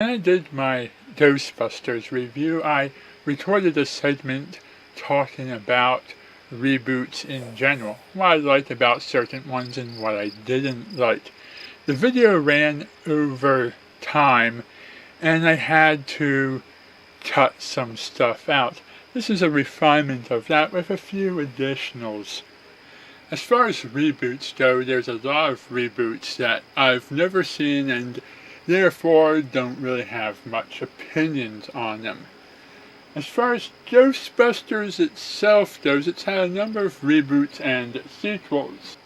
When I did my Ghostbusters review, I recorded a segment talking about reboots in general, what I liked about certain ones and what I didn't like. The video ran over time and I had to cut some stuff out. This is a refinement of that with a few additionals. As far as reboots go, there's a lot of reboots that I've never seen and therefore don't really have much opinions on them. As far as Ghostbusters itself goes, it's had a number of reboots and sequels.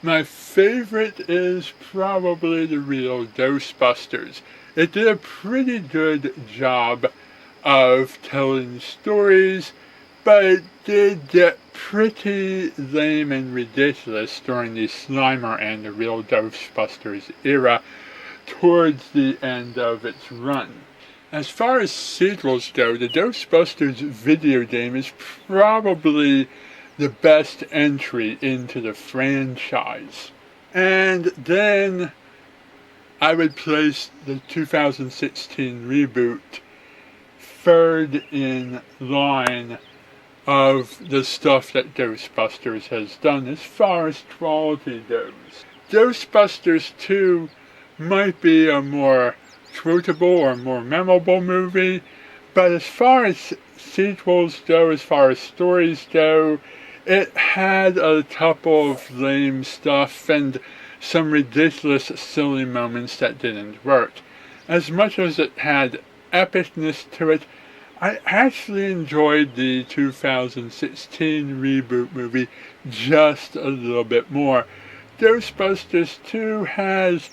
My favorite is probably the real Ghostbusters. It did a pretty good job of telling stories, but it did get pretty lame and ridiculous during the Slimer and the real Ghostbusters era towards the end of its run. As far as sequels go, the Ghostbusters video game is probably the best entry into the franchise. And then I would place the 2016 reboot third in line of the stuff that Ghostbusters has done as far as quality goes. Ghostbusters 2 might be a more quotable or more memorable movie, but as far as sequels go, as far as stories go, it had a couple of lame stuff and some ridiculous, silly moments that didn't work. As much as it had epicness to it, I actually enjoyed the 2016 reboot movie just a little bit more. Ghostbusters 2 has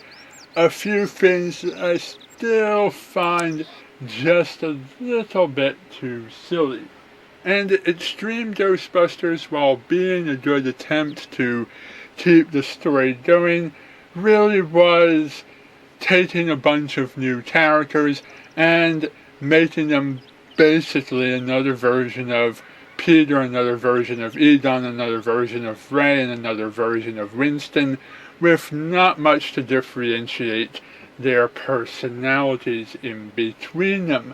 a few things that I still find just a little bit too silly. And Extreme Ghostbusters, while being a good attempt to keep the story going, really was taking a bunch of new characters and making them basically another version of Peter, another version of Egon, another version of Ray, and another version of Winston, with not much to differentiate their personalities in between them.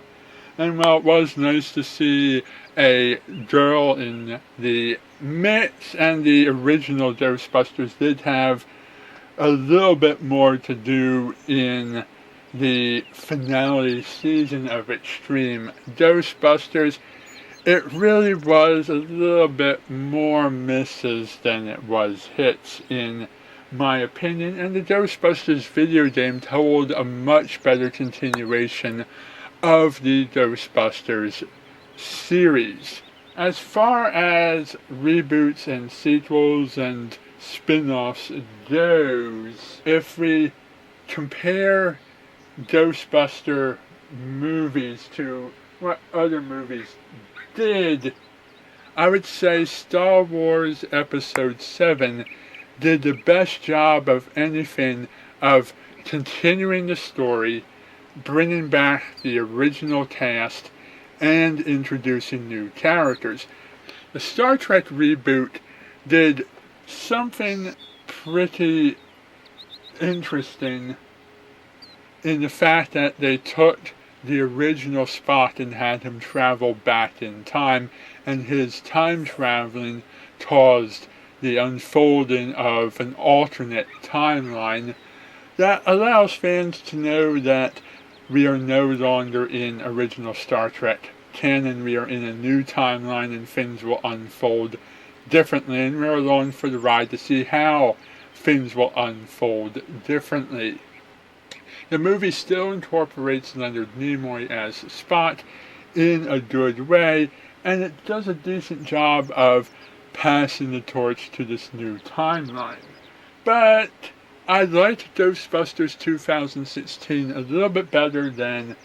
And while it was nice to see a girl in the mix, and the original Ghostbusters did have a little bit more to do in the finale season of Extreme Ghostbusters, it really was a little bit more misses than it was hits, in my opinion, and the Ghostbusters video game told a much better continuation of the Ghostbusters series. As far as reboots and sequels and spin-offs goes, if we compare Ghostbuster movies to what other movies did, I would say Star Wars Episode 7 did the best job of anything of continuing the story, bringing back the original cast, and introducing new characters. The Star Trek reboot did something pretty interesting in the fact that they took the original Spock and had him travel back in time, and his time traveling caused the unfolding of an alternate timeline that allows fans to know that we are no longer in original Star Trek canon. We are in a new timeline and things will unfold differently, and we're along for the ride to see how things will unfold differently. The movie still incorporates Leonard Nimoy as Spock in a good way, and it does a decent job of passing the torch to this new timeline. But I liked Ghostbusters 2016 a little bit better than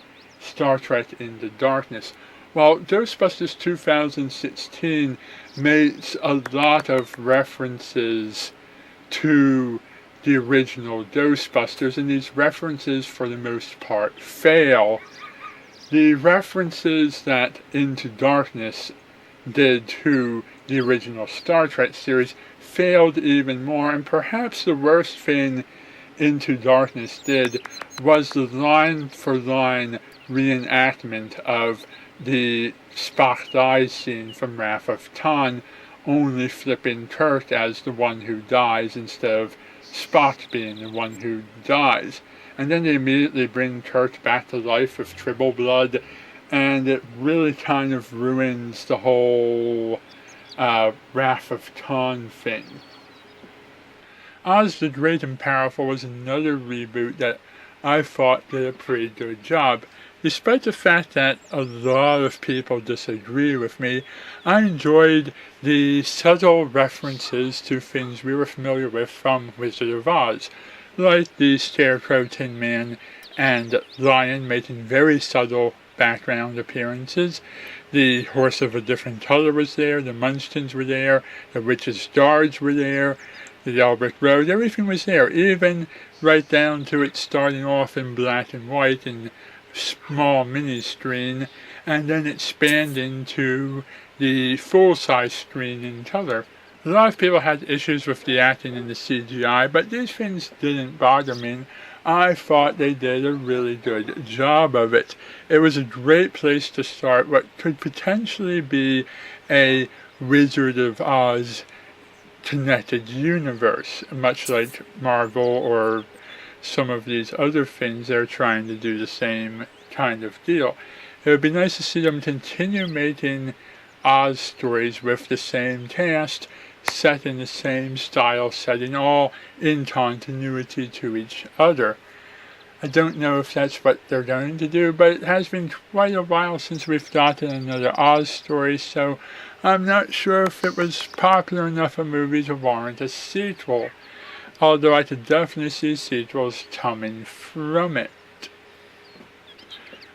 Star Trek Into Darkness. While Ghostbusters 2016 makes a lot of references to the original Ghostbusters, and these references for the most part fail, the references that Into Darkness did to the original Star Trek series failed even more, and perhaps the worst thing Into Darkness did was the line-for-line reenactment of the Spock dies scene from Wrath of Khan, only flipping Kirk as the one who dies instead of Spock being the one who dies. And then they immediately bring Kirk back to life with triple blood, and it really kind of ruins the whole Wrath of Khan thing. Oz the Great and Powerful was another reboot that I thought did a pretty good job. Despite the fact that a lot of people disagree with me, I enjoyed the subtle references to things we were familiar with from Wizard of Oz, like the Scarecrow, Tin Man, and Lion making very subtle background appearances. The Horse of a Different Color was there, the Munchkins were there, the Witch's Guards were there, the Yellow Brick Road, everything was there, even right down to it starting off in black and white and small mini screen, and then expanding to the full-size screen in color. A lot of people had issues with the acting and the CGI, but these things didn't bother me. I thought they did a really good job of it. It was a great place to start what could potentially be a Wizard of Oz connected universe, much like Marvel or some of these other things. They're trying to do the same kind of deal. It would be nice to see them continue making Oz stories with the same cast, set in the same style setting, all in continuity to each other. I don't know if that's what they're going to do, but it has been quite a while since we've gotten another Oz story, so I'm not sure if it was popular enough a movie to warrant a sequel, although I could definitely see sequels coming from it.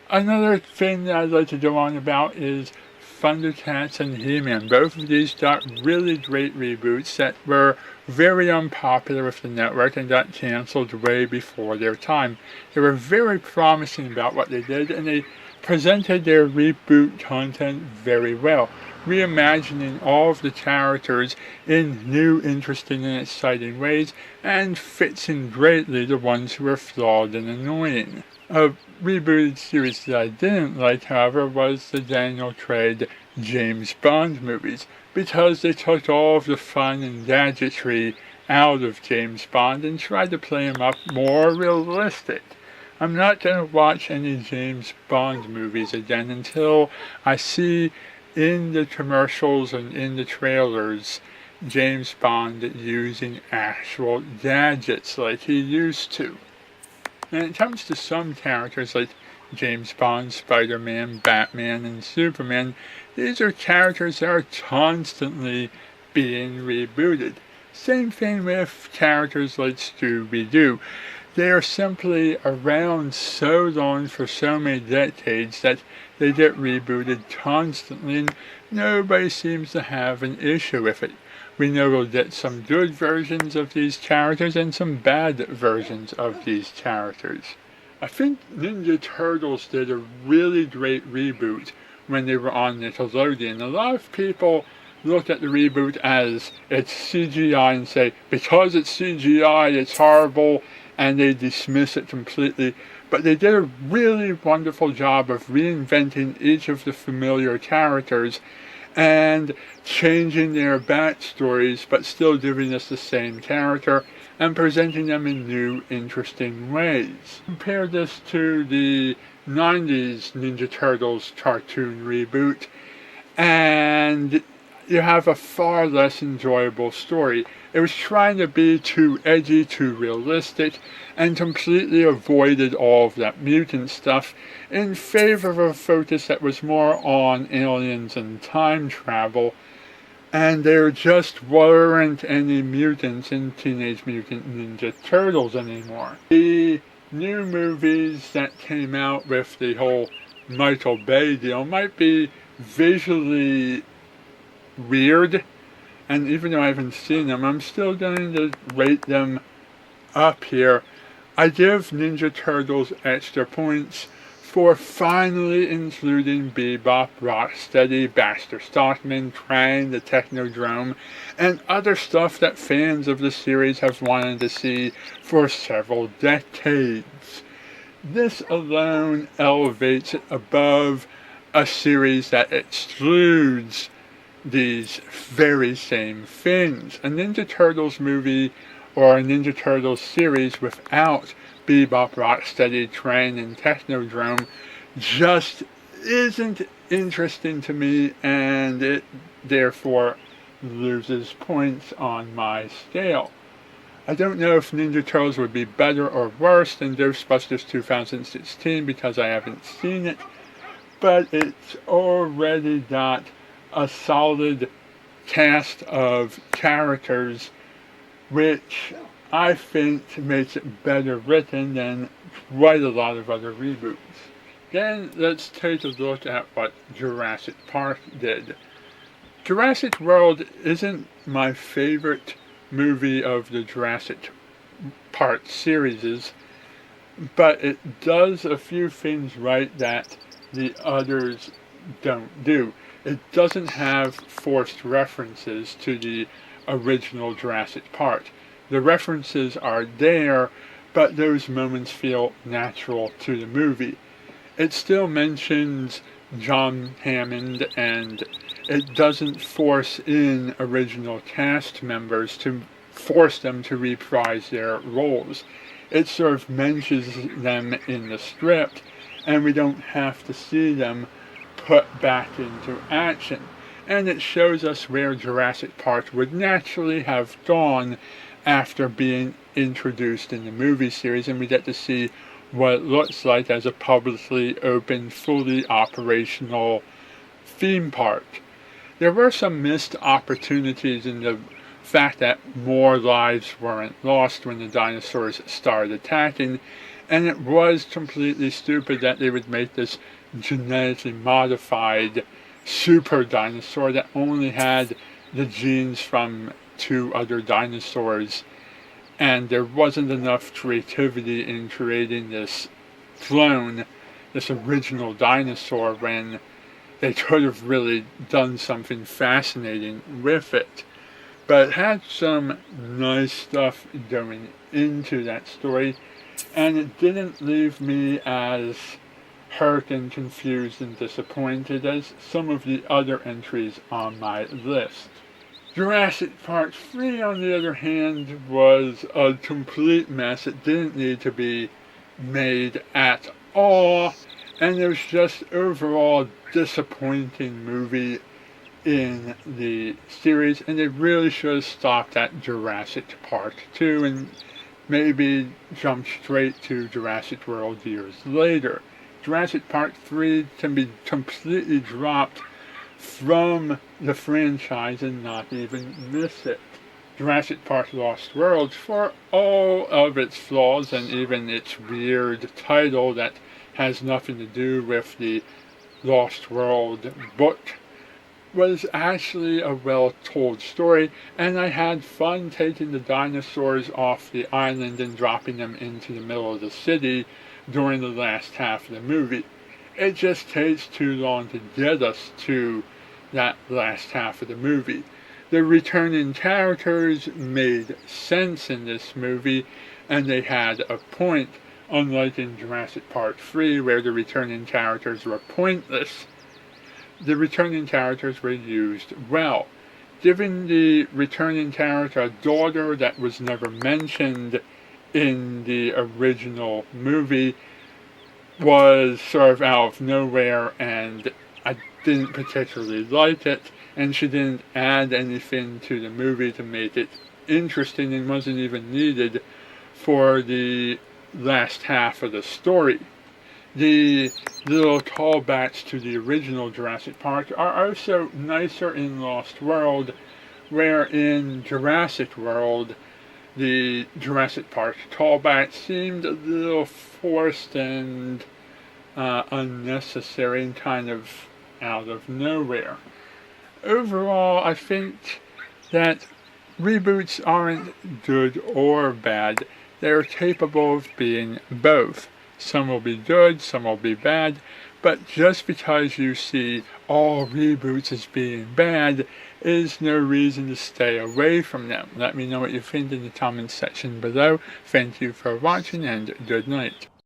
Another thing that I'd like to go on about is Thundercats and He-Man. Both of these got really great reboots that were very unpopular with the network and got canceled way before their time. They were very promising about what they did, and they presented their reboot content very well, reimagining all of the characters in new, interesting, and exciting ways, and fixing greatly the ones who were flawed and annoying. A rebooted series that I didn't like, however, was the Daniel Craig James Bond movies, because they took all of the fun and gadgetry out of James Bond and tried to play him up more realistic. I'm not going to watch any James Bond movies again until I see in the commercials and in the trailers James Bond using actual gadgets like he used to. When it comes to some characters like James Bond, Spider-Man, Batman, and Superman, these are characters that are constantly being rebooted. Same thing with characters like Scooby-Doo. They are simply around so long for so many decades that they get rebooted constantly, and nobody seems to have an issue with it. We know we'll get some good versions of these characters and some bad versions of these characters. I think Ninja Turtles did a really great reboot when they were on Nickelodeon. A lot of people look at the reboot as it's CGI and say, because it's CGI, it's horrible, and they dismiss it completely. But they did a really wonderful job of reinventing each of the familiar characters and changing their backstories, but still giving us the same character and presenting them in new, interesting ways. Compare this to the 90s Ninja Turtles cartoon reboot, and you have a far less enjoyable story. It was trying to be too edgy, too realistic, and completely avoided all of that mutant stuff in favor of a focus that was more on aliens and time travel, and there just weren't any mutants in Teenage Mutant Ninja Turtles anymore. The new movies that came out with the whole Michael Bay deal might be visually weird, and even though I haven't seen them, I'm still going to rate them up here. I give Ninja Turtles extra points for finally including Bebop, Rocksteady, Baxter Stockman, Train, the Technodrome, and other stuff that fans of the series have wanted to see for several decades. This alone elevates it above a series that excludes these very same things. A Ninja Turtles movie or a Ninja Turtles series without Bebop, Rocksteady, Train, and Technodrome just isn't interesting to me, and it therefore loses points on my scale. I don't know if Ninja Turtles would be better or worse than Ghostbusters 2016 because I haven't seen it, but it's already got a solid cast of characters which I think makes it better written than quite a lot of other reboots. Then let's take a look at what Jurassic Park did. Jurassic World isn't my favorite movie of the Jurassic Park series, but it does a few things right that the others don't do. It doesn't have forced references to the original Jurassic Park. The references are there, but those moments feel natural to the movie. It still mentions John Hammond, and it doesn't force in original cast members to force them to reprise their roles. It sort of mentions them in the script, and we don't have to see them put back into action. And it shows us where Jurassic Park would naturally have gone after being introduced in the movie series, and we get to see what it looks like as a publicly open, fully operational theme park. There were some missed opportunities in the fact that more lives weren't lost when the dinosaurs started attacking, and it was completely stupid that they would make this genetically modified super dinosaur that only had the genes from 2 other dinosaurs, and there wasn't enough creativity in creating this clone, this original dinosaur, when they could have really done something fascinating with it. But it had some nice stuff going into that story, and it didn't leave me as hurt and confused and disappointed as some of the other entries on my list. Jurassic Park 3, on the other hand, was a complete mess. It didn't need to be made at all, and it was just overall disappointing movie in the series, and they really should have stopped at Jurassic Park 2 and maybe jumped straight to Jurassic World years later. Jurassic Park 3 can be completely dropped from the franchise and not even miss it. Jurassic Park Lost World, for all of its flaws and even its weird title that has nothing to do with the Lost World book, was actually a well-told story, and I had fun taking the dinosaurs off the island and dropping them into the middle of the city during the last half of the movie. It just takes too long to get us to that last half of the movie. The returning characters made sense in this movie, and they had a point, unlike in Jurassic Park 3, where the returning characters were pointless. The returning characters were used well. Giving the returning character a daughter that was never mentioned in the original movie was sort of out of nowhere, and I didn't particularly like it, and she didn't add anything to the movie to make it interesting, and wasn't even needed for the last half of the story. The little callbacks to the original Jurassic Park are also nicer in Lost World, where in Jurassic World the Jurassic Park callbacks seemed a little forced and unnecessary and kind of out of nowhere. Overall, I think that reboots aren't good or bad. They're capable of being both. Some will be good, some will be bad, but just because you see all reboots as being bad is no reason to stay away from them. Let me know what you think in the comments section below. Thank you for watching, and good night.